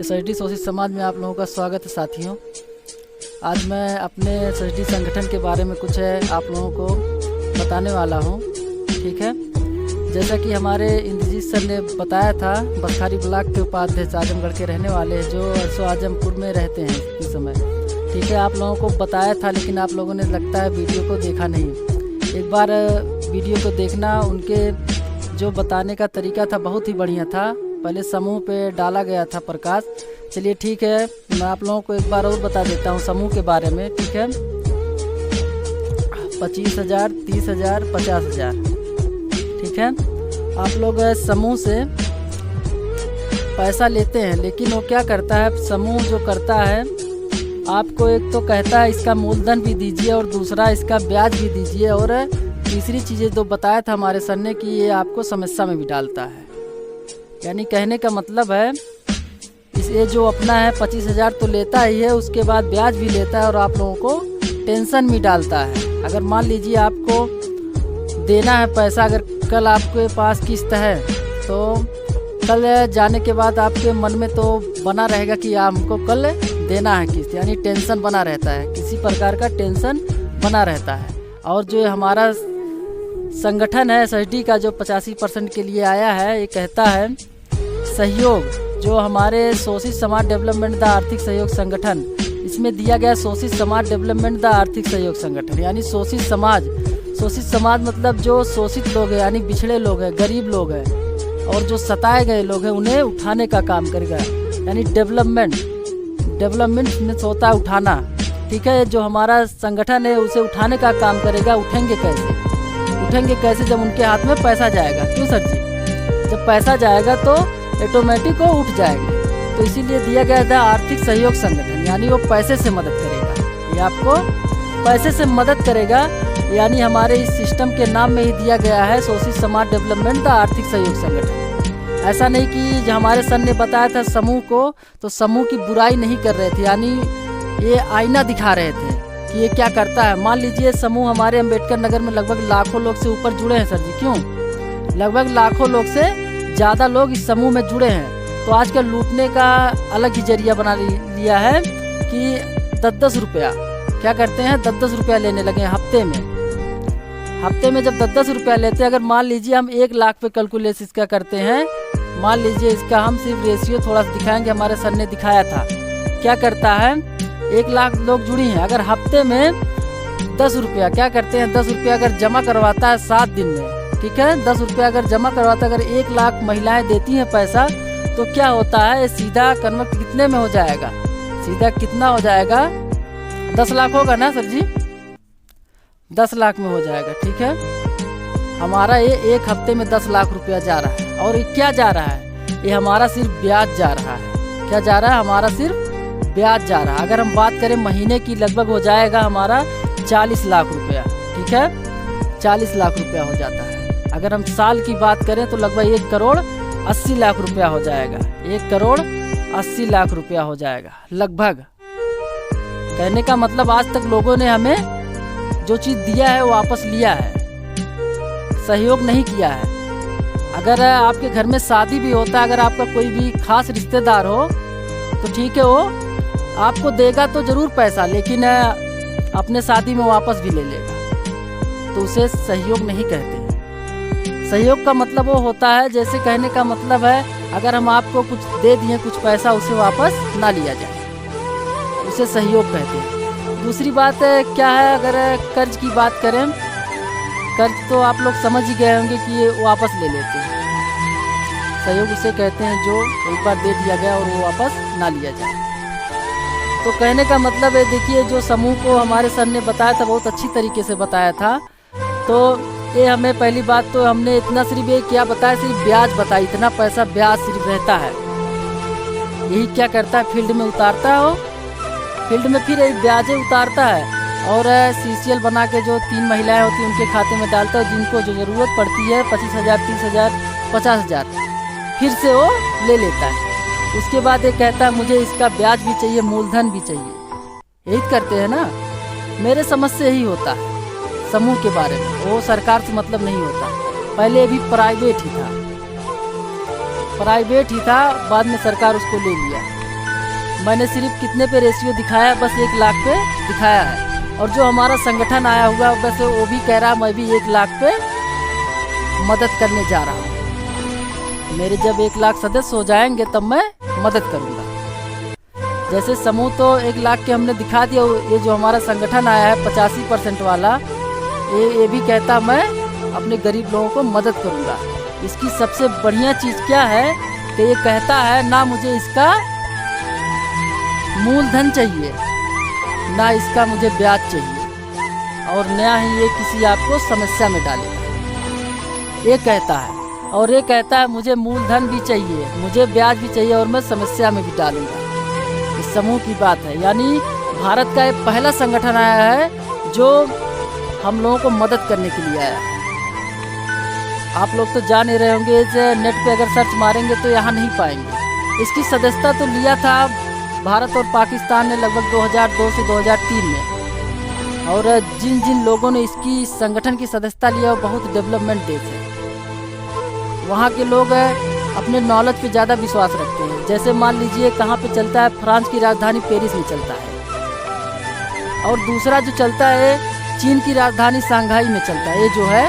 SHD शोषित समाज में आप लोगों का स्वागत है साथियों। आज मैं अपने एसएचडी संगठन के बारे में कुछ आप लोगों को बताने वाला हूँ। ठीक है, जैसा कि हमारे इंद्रजीत सर ने बताया था, बखारी ब्लॉक के उपाध्यक्ष आजमगढ़ के रहने वाले हैं, जो अरसो आजमपुर में रहते हैं इस समय। ठीक है, आप लोगों को बताया था, लेकिन आप लोगों ने लगता है वीडियो को देखा नहीं। एक बार वीडियो को देखना, उनके जो बताने का तरीका था बहुत ही बढ़िया था। पहले समूह पे डाला गया था प्रकाश। चलिए ठीक है, मैं आप लोगों को एक बार और बता देता हूँ समूह के बारे में। ठीक है, 25,000, 30,000, 50,000। ठीक है, आप लोग समूह से पैसा लेते हैं, लेकिन वो क्या करता है, समूह जो करता है आपको एक तो कहता है इसका मूलधन भी दीजिए और दूसरा इसका ब्याज भी दीजिए, और तीसरी चीज़ें जो बताया था हमारे सर ने कि ये आपको समस्या में भी डालता है। यानी कहने का मतलब है ये जो अपना है 25,000 तो लेता ही है, उसके बाद ब्याज भी लेता है और आप लोगों को टेंशन भी डालता है। अगर मान लीजिए आपको देना है पैसा, अगर कल आपके पास किस्त है तो कल जाने के बाद आपके मन में तो बना रहेगा कि हमको कल देना है किस्त, यानी टेंशन बना रहता है, किसी प्रकार का टेंशन बना रहता है। और जो हमारा संगठन है एसएचडी का, जो 85% के लिए आया है, ये कहता है सहयोग, जो हमारे शोषित समाज डेवलपमेंट द आर्थिक सहयोग संगठन, इसमें दिया गया शोषित समाज डेवलपमेंट द आर्थिक सहयोग संगठन। यानी शोषित समाज मतलब जो शोषित लोग हैं, यानी बिछड़े लोग हैं, गरीब लोग हैं, और जो सताए गए लोग हैं, उन्हें उठाने का काम करेगा। यानी डेवलपमेंट में होता है उठाना। ठीक है, जो हमारा संगठन है उसे उठाने का काम करेगा। उठेंगे कैसे? जब उनके हाथ में पैसा जाएगा। क्यों सर जी? जब पैसा जाएगा तो ऑटोमेटिक वो उठ जाएंगे। तो इसीलिए दिया गया था आर्थिक सहयोग संगठन, यानी वो पैसे से मदद करेगा। ये आपको पैसे से मदद करेगा, यानी हमारे इस सिस्टम के नाम में ही दिया गया है शोषित समाज डेवलपमेंट द आर्थिक सहयोग संगठन। ऐसा नहीं कि जो हमारे सर ने बताया था समूह को, तो समूह की बुराई नहीं कर रहे थे, यानी ये आईना दिखा रहे थे कि ये क्या करता है। मान लीजिए समूह हमारे अम्बेडकर नगर में लगभग लाखों लोग से ऊपर जुड़े हैं सर जी। क्यों? लगभग लाखों लोग से ज़्यादा लोग इस समूह में जुड़े हैं। तो आजकल लूटने का अलग ही जरिया बना लिया है कि 10-10 रुपया क्या करते हैं, 10-10 रुपया लेने लगे हैं हफ्ते में। जब 10-10 रुपया लेते हैं, अगर मान लीजिए हम 1 लाख पे कैलकुलेट इसका करते हैं, मान लीजिए इसका हम सिर्फ रेशियो थोड़ा सा दिखाएंगे, हमारे सर ने दिखाया था। क्या करता है, 1 लाख लोग जुड़ी हैं, अगर हफ्ते में 10 रुपया क्या करते हैं, 10 रुपया अगर जमा करवाता है 7 दिन में, ठीक है, 10 रुपया अगर जमा करवाता है, अगर 1 लाख महिलाएं देती हैं पैसा, तो क्या होता है, सीधा कन्वर्ट कितने में हो जाएगा, सीधा कितना हो जाएगा, 10 लाख होगा ना सर जी, 10 लाख में हो जाएगा। ठीक है, हमारा ये 1 हफ्ते में 10 लाख रुपया जा रहा है। और ये क्या जा रहा है, ये हमारा सिर्फ ब्याज जा रहा है। क्या जा रहा है, हमारा सिर्फ ब्याज जा रहा है। अगर हम बात करें महीने की, लगभग हो जाएगा हमारा 40 लाख रुपया। ठीक है, 40 लाख रुपया हो जाता है। अगर हम साल की बात करें तो लगभग 1 करोड़ 80 लाख रुपया हो जाएगा। 1 करोड़ 80 लाख रुपया हो जाएगा लगभग। कहने का मतलब आज तक लोगों ने हमें जो चीज़ दिया है वो वापस लिया है, सहयोग नहीं किया है। अगर आपके घर में शादी भी होता है, अगर आपका कोई भी खास रिश्तेदार हो तो ठीक है, वो आपको देगा तो ज़रूर पैसा, लेकिन अपने शादी में वापस भी ले लेगा, तो उसे सहयोग नहीं कहते। सहयोग का मतलब वो होता है, जैसे कहने का मतलब है अगर हम आपको कुछ दे दिए, कुछ पैसा, उसे वापस ना लिया जाए, उसे सहयोग कहते हैं। दूसरी बात क्या है, अगर कर्ज की बात करें, कर्ज तो आप लोग समझ ही गए होंगे कि ये वापस ले लेते हैं। सहयोग उसे कहते हैं जो एक बार दे दिया गया और वो वापस ना लिया जाए। तो कहने का मतलब है, देखिए जो समूह को हमारे सर ने बताया था, बहुत अच्छी तरीके से बताया था। तो ये हमें पहली बात तो हमने इतना सिर्फ ये क्या बताया, सिर्फ ब्याज बताया, इतना पैसा ब्याज सिर्फ रहता है। यही क्या करता है, फील्ड में उतारता है, वो फील्ड में फिर ब्याजें उतारता है, और सीसीएल बना के जो 3 महिलाएं होती हैं उनके खाते में डालता है, जिनको जो ज़रूरत पड़ती है 25,000, 30,000, 50,000, फिर से वो ले लेता है। उसके बाद ये कहता है मुझे इसका ब्याज भी चाहिए, मूलधन भी चाहिए। यही करते हैं ना, मेरे समझ से यही होता है समूह के बारे में। वो सरकार से मतलब नहीं होता, पहले भी प्राइवेट ही था, बाद में सरकार उसको ले लिया। मैंने सिर्फ कितने पे रेशियो दिखाया, बस 1 लाख पे दिखाया है। और जो हमारा संगठन आया हुआ वैसे वो भी कह रहा मैं भी 1 लाख पे मदद करने जा रहा हूँ। मेरे जब 1 लाख सदस्य हो जाएंगे तब मैं मदद करूँगा। जैसे समूह तो 1 लाख के हमने दिखा दिया, ये जो हमारा संगठन आया है 85% वाला, ये भी कहता मैं अपने गरीब लोगों को मदद करूँगा। इसकी सबसे बढ़िया चीज़ क्या है कि ये कहता है ना मुझे इसका मूलधन चाहिए, ना इसका मुझे ब्याज चाहिए, और ना ही ये किसी आपको समस्या में डालेगा, ये कहता है। और ये कहता है मुझे मूलधन भी चाहिए, मुझे ब्याज भी चाहिए, और मैं समस्या में भी डालूंगा। इस समूह की बात है। यानी भारत का एक पहला संगठन आया है जो हम लोगों को मदद करने के लिए आया है। आप लोग तो जान ही रहे होंगे, नेट पे अगर सर्च मारेंगे तो यहाँ नहीं पाएंगे। इसकी सदस्यता तो लिया था भारत और पाकिस्तान ने लगभग 2002 से 2003 में। और जिन जिन लोगों ने इसकी संगठन की सदस्यता लिया वो बहुत डेवलपमेंट देश है। वहाँ के लोग अपने नॉलेज पे ज़्यादा विश्वास रखते हैं। जैसे मान लीजिए कहाँ पे चलता है, फ्रांस की राजधानी पेरिस में चलता है, और दूसरा जो चलता है चीन की राजधानी शंघाई में चलता है। ये जो है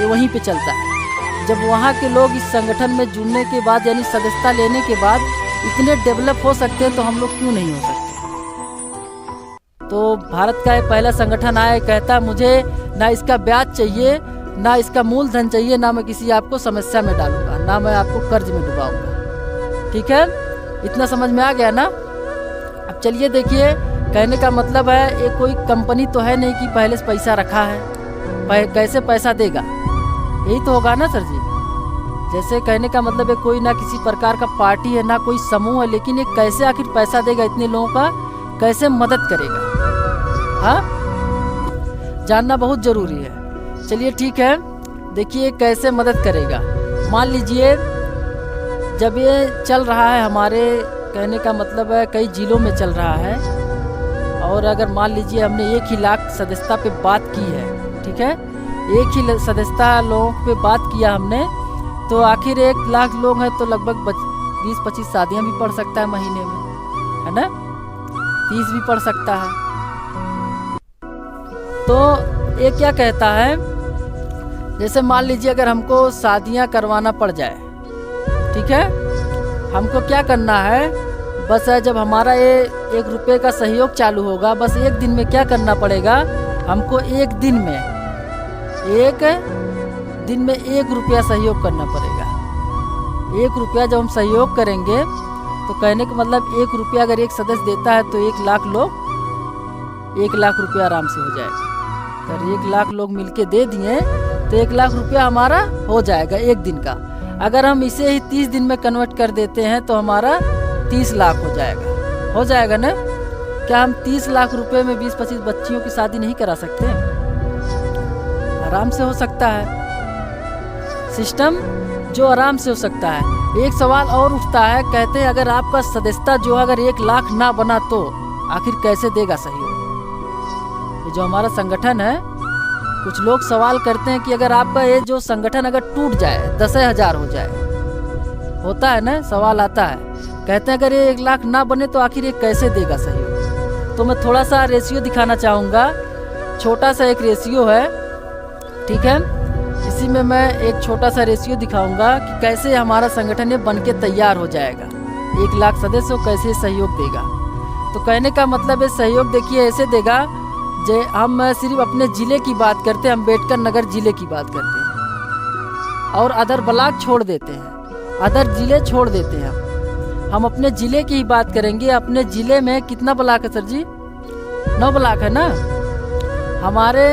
ये वहीं पे चलता है। जब वहाँ के लोग इस संगठन में जुड़ने के बाद यानी सदस्यता लेने के बाद इतने डेवलप हो सकते हैं तो हम लोग क्यों नहीं हो सकते। तो भारत का ये पहला संगठन आया, कहता मुझे ना इसका ब्याज चाहिए, ना इसका मूलधन चाहिए, ना मैं किसी आपको समस्या में डालूंगा, ना मैं आपको कर्ज में डुबाऊंगा। ठीक है, इतना समझ में आ गया ना। अब चलिए देखिए, कहने का मतलब है ये कोई कंपनी तो है नहीं कि पहले से पैसा रखा है, कैसे पैसा देगा, यही तो होगा ना सर जी। जैसे कहने का मतलब है कोई ना किसी प्रकार का पार्टी है, ना कोई समूह है, लेकिन ये कैसे आखिर पैसा देगा, इतने लोगों का कैसे मदद करेगा, हाँ जानना बहुत ज़रूरी है। चलिए ठीक है, देखिए कैसे मदद करेगा। मान लीजिए जब ये चल रहा है, हमारे कहने का मतलब है कई जिलों में चल रहा है, और अगर मान लीजिए हमने 1 ही लाख सदस्यता पे बात की है, ठीक है, 1 ही सदस्यता लोगों पे बात किया हमने, तो आखिर 1 लाख लोग हैं तो लगभग 20-25 शादियाँ भी पढ़ सकता है महीने में, है ना, 30 भी पढ़ सकता है। तो ये क्या कहता है, जैसे मान लीजिए अगर हमको शादियाँ करवाना पड़ जाए, ठीक है, हमको क्या करना है, बस है जब हमारा ये 1 रुपये का सहयोग चालू होगा, बस 1 दिन में क्या करना पड़ेगा हमको, 1 दिन में 1 रुपया सहयोग करना पड़ेगा। 1 रुपया जब हम सहयोग करेंगे तो कहने का मतलब 1 रुपया अगर एक सदस्य देता है तो 1 लाख लोग 1 लाख रुपया आराम से हो जाएगा। अगर 1 लाख लोग मिलके दे दिए तो 1 लाख रुपया हमारा हो जाएगा 1 दिन का। अगर हम इसे ही 30 दिन में कन्वर्ट कर देते हैं तो हमारा 30 लाख हो जाएगा ना। क्या हम 30 लाख रुपए में 20-25 बच्चियों की शादी नहीं करा सकते? आराम से हो सकता है, सिस्टम जो आराम से हो सकता है। एक सवाल और उठता है, कहते हैं अगर आपका सदस्यता जो अगर 1 लाख ना बना तो आखिर कैसे देगा सहयोग? ये जो हमारा संगठन है, कुछ लोग सवाल करते हैं कि अगर आपका ये जो संगठन अगर टूट जाए, 10,000 हो जाए, होता है ना, सवाल आता है, कहते हैं अगर ये 1 लाख ना बने तो आखिर ये कैसे देगा सहयोग? तो मैं थोड़ा सा रेशियो दिखाना चाहूँगा। छोटा सा एक रेशियो है, ठीक है, इसी में मैं एक छोटा सा रेशियो दिखाऊंगा कि कैसे हमारा संगठन ये बन के तैयार हो जाएगा, 1 लाख सदस्य को कैसे सहयोग देगा। तो कहने का मतलब है सहयोग देखिए ऐसे देगा, जे हम सिर्फ अपने ज़िले की बात करते हैं, अम्बेडकर नगर ज़िले की बात करते हैं और अदर ब्लॉक छोड़ देते हैं, अदर ज़िले छोड़ देते हैं। हम अपने ज़िले की ही बात करेंगे। अपने ज़िले में कितना ब्लॉक है सर जी? 9 ब्लॉक है ना। हमारे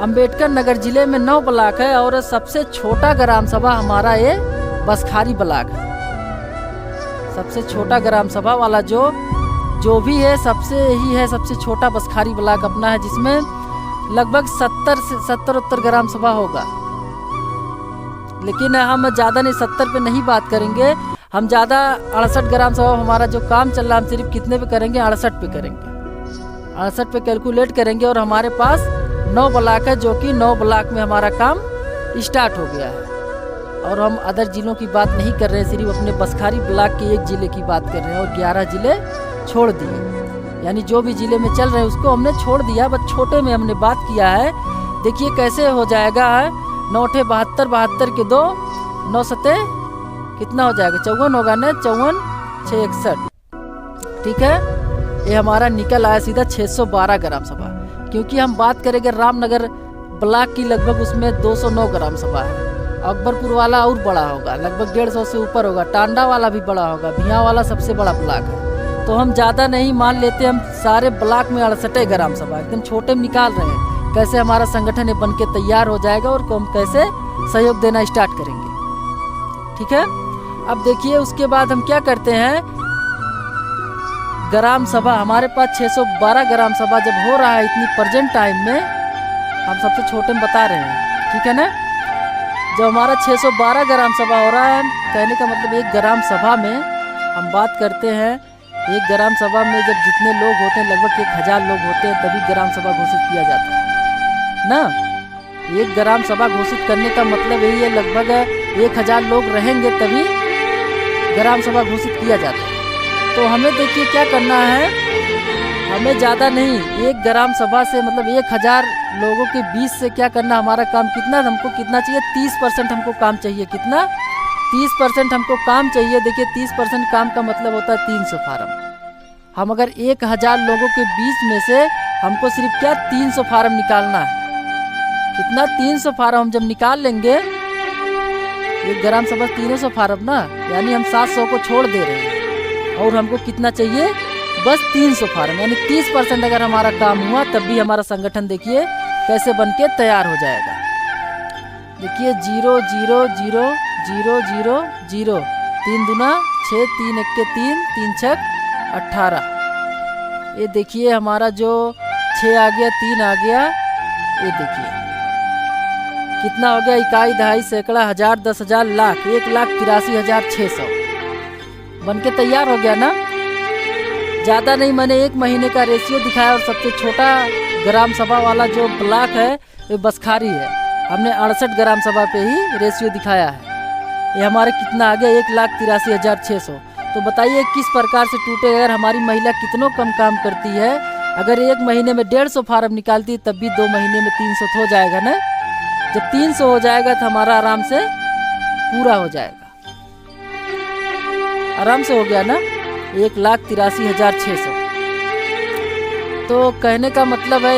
अम्बेडकर नगर ज़िले में 9 ब्लॉक है और सबसे छोटा ग्राम सभा हमारा ये बसखारी ब्लॉक है। सबसे छोटा ग्राम सभा वाला जो भी है सबसे ही है, सबसे छोटा बसखारी ब्लॉक अपना है, जिसमें लगभग 70 ग्राम सभा होगा। लेकिन हम ज़्यादा नहीं, 70 पे नहीं बात करेंगे, हम ज़्यादा 68 ग्राम सभा हमारा जो काम चल रहा है, हम सिर्फ कितने पे करेंगे? 68 पे करेंगे। 68 पे कैलकुलेट करेंगे और हमारे पास 9 ब्लॉक है, जो कि 9 ब्लॉक में हमारा काम स्टार्ट हो गया और हम अदर ज़िलों की बात नहीं कर रहे हैं, सिर्फ अपने बसखारी ब्लॉक के एक ज़िले की बात कर रहे हैं और 11 ज़िले छोड़ दिए। यानी जो भी ज़िले में चल रहे हैं उसको हमने छोड़ दिया, बस छोटे में हमने बात किया है। देखिए कैसे हो जाएगा, 9 × 72, 72 के 2, 9 सते कितना हो जाएगा, 54 होगा ना, 54 6 61। ठीक है, ये हमारा निकल आया सीधा 612 ग्राम सभा। क्योंकि हम बात करेंगे रामनगर ब्लॉक की, लगभग उसमें 209 ग्राम सभा है। अकबरपुर वाला और बड़ा होगा, लगभग 150 से ऊपर होगा। टांडा वाला भी बड़ा होगा, भिया वाला सबसे बड़ा ब्लॉक है। तो हम ज़्यादा नहीं मान लेते, हम सारे ब्लॉक में 68 ग्राम सभा एकदम छोटे में निकाल रहे हैं। कैसे हमारा संगठन ये बन के तैयार हो जाएगा और हम कैसे सहयोग देना स्टार्ट करेंगे। ठीक है, अब देखिए उसके बाद हम क्या करते हैं, ग्राम सभा हमारे पास 612 ग्राम सभा जब हो रहा है इतनी प्रेजेंट टाइम में, हम सबसे छोटे में बता रहे हैं। ठीक है ना, जब हमारा 612 ग्राम सभा हो रहा है, कहने का मतलब एक ग्राम सभा में हम बात करते हैं, एक ग्राम सभा में जब जितने लोग होते हैं लगभग 1000 लोग होते हैं तभी ग्राम सभा घोषित किया जाता है ना। एक ग्राम सभा घोषित करने का मतलब यही है, लगभग 1000 लोग रहेंगे तभी ग्राम सभा घोषित किया जाता है। तो हमें देखिए क्या करना है, हमें ज़्यादा नहीं, एक ग्राम सभा से मतलब 1000 लोगों के बीच से क्या करना, हमारा काम कितना, हमको कितना चाहिए, 30% हमको काम चाहिए। कितना, 30% हमको काम चाहिए। देखिए 30% काम का मतलब होता है 300 फार्म। हम अगर 1000 लोगों के बीच में से हमको सिर्फ क्या 300 फार्म निकालना है। कितना, 300 फार्म हम जब निकाल लेंगे, एक ग्राम सभा 300 फार्म ना, यानी हम 700 को छोड़ दे रहे हैं और हमको कितना चाहिए, बस 300 फार्म। यानी 30% अगर हमारा काम हुआ तब भी हमारा संगठन देखिए कैसे बन के तैयार हो जाएगा। देखिए 0 0 0 0 0 0, 3 दूना 6, 3 1 के 3, 3 6 18। ये देखिए हमारा जो 6 आ गया, 3 आ गया, ये देखिए कितना हो गया, इकाई, दहाई, सैकड़ा, हजार, 10,000, लाख, 1,83,600 बन के तैयार हो गया ना। ज़्यादा नहीं, मैंने 1 महीने का रेशियो दिखाया और सबसे छोटा ग्राम सभा वाला जो ब्लॉक है ये बसखारी है, हमने 68 ग्राम सभा पे ही रेशियो दिखाया है। ये हमारे कितना आ गया, 1,83,600। तो बताइए किस प्रकार से टूटे। अगर हमारी महिला कितनों कम काम करती है, अगर 1 महीने में 150 फार्म निकालती तब भी 2 महीने में 300 हो जाएगा ना। जब 300 हो जाएगा तो हमारा आराम से पूरा हो जाएगा, आराम से हो गया ना, 1,83,600। तो कहने का मतलब है